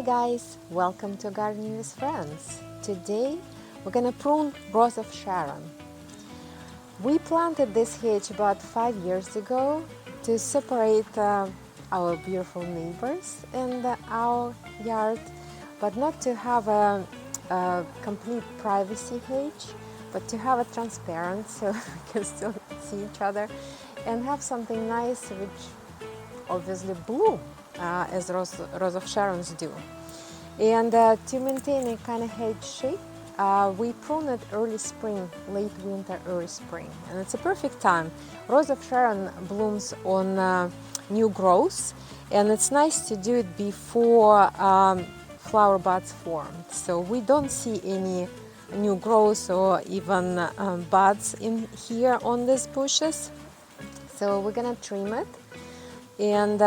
Hi guys, welcome to Gardening with Friends. Today we're gonna prune Rose of Sharon. We planted this hedge about 5 years ago to separate our beautiful neighbors in our yard, but not to have a complete privacy hedge, but to have it transparent so we can still see each other and have something nice which obviously bloom as Rose of Sharons do. And to maintain a kind of hedge shape, we prune it early spring, late winter, early spring. And it's a perfect time. Rose of Sharon blooms on new growth, and it's nice to do it before flower buds form. So we don't see any new growth or even buds in here on these bushes. So we're gonna trim it, and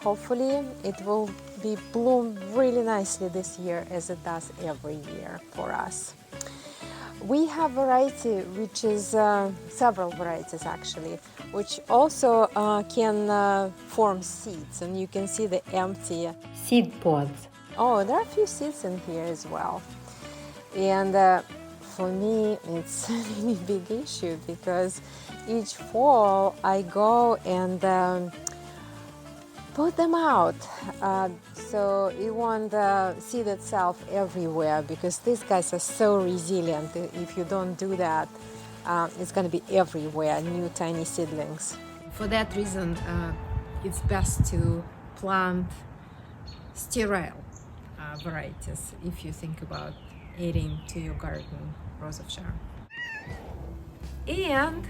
hopefully it will be bloom really nicely this year, as it does every year for us. We have variety which is several varieties actually, which also can form seeds, and you can see the empty seed pods. Oh, there are a few seeds in here as well. And for me it's a really big issue because each fall I go and put them out, so it won't seed itself everywhere, because these guys are so resilient. If you don't do that, it's going to be everywhere, new tiny seedlings. For that reason, it's best to plant sterile varieties if you think about adding to your garden Rose of Sharon. And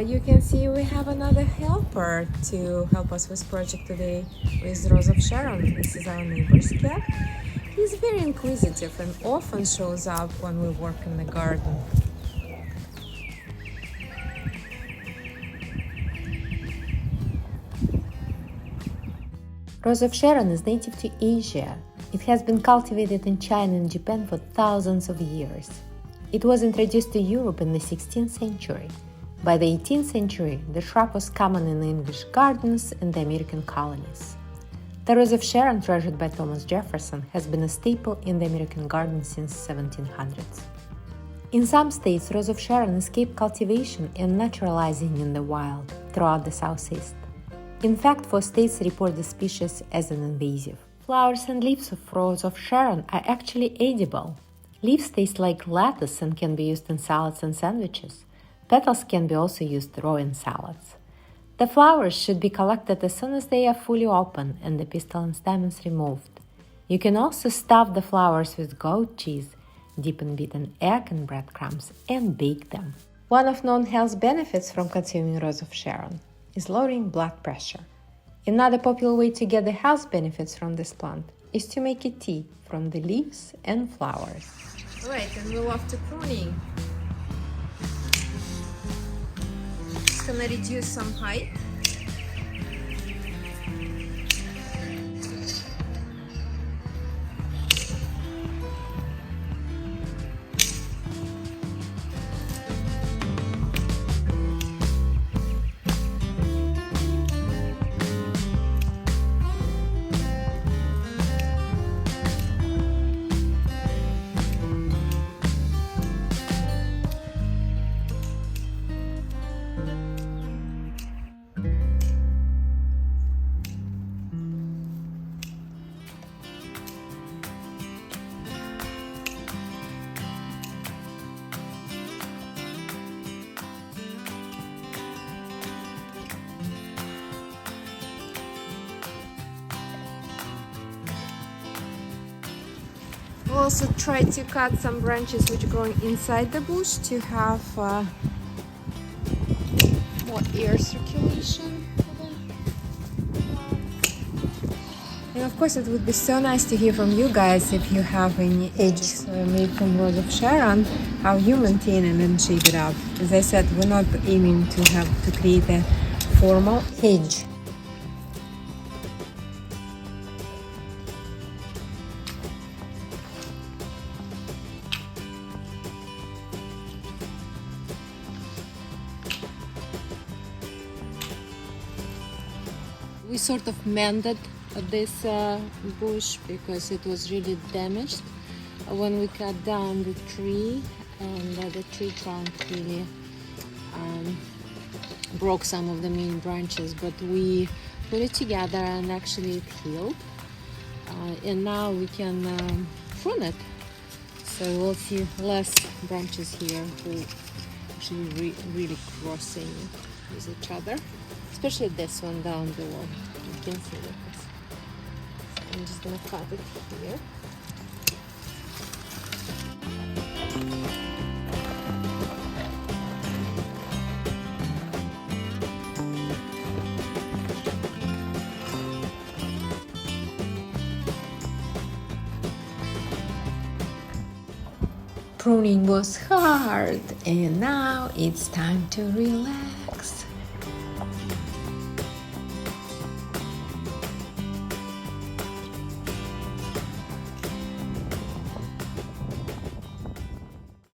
you can see we have another helper to help us with project today with Rose of Sharon. This is our neighbor's cat. He's very inquisitive and often shows up when we work in the garden. Rose of Sharon is native to Asia. It has been cultivated in China and Japan for thousands of years. It was introduced to Europe in the 16th century. By the 18th century, the shrub was common in English gardens and the American colonies. The Rose of Sharon, treasured by Thomas Jefferson, has been a staple in the American garden since 1700s. In some states, Rose of Sharon escaped cultivation and naturalizing in the wild throughout the southeast. In fact, 4 states report the species as an invasive. Flowers and leaves of Rose of Sharon are actually edible. Leaves taste like lettuce and can be used in salads and sandwiches. Petals can be also used raw in salads. The flowers should be collected as soon as they are fully open and the pistil and stamens removed. You can also stuff the flowers with goat cheese, dip in beaten egg and breadcrumbs, and bake them. One of known health benefits from consuming Rose of Sharon is lowering blood pressure. Another popular way to get the health benefits from this plant is to make a tea from the leaves and flowers. Alright, and we're off to pruning. Just gonna reduce some height. We'll also try to cut some branches which are growing inside the bush to have more air circulation. And of course, it would be so nice to hear from you guys if you have any hedges made from Rose of Sharon, how you maintain it and shape it up. As I said, we're not aiming to create a formal hedge. We sort of mended this bush because it was really damaged when we cut down the tree, and the tree trunk really broke some of the main branches, but we put it together and actually it healed, and now we can prune it, so we'll see less branches here who actually really crossing with each other, especially this one down below. You can see it. So I'm just gonna cut it here. Pruning was hard, and now it's time to relax.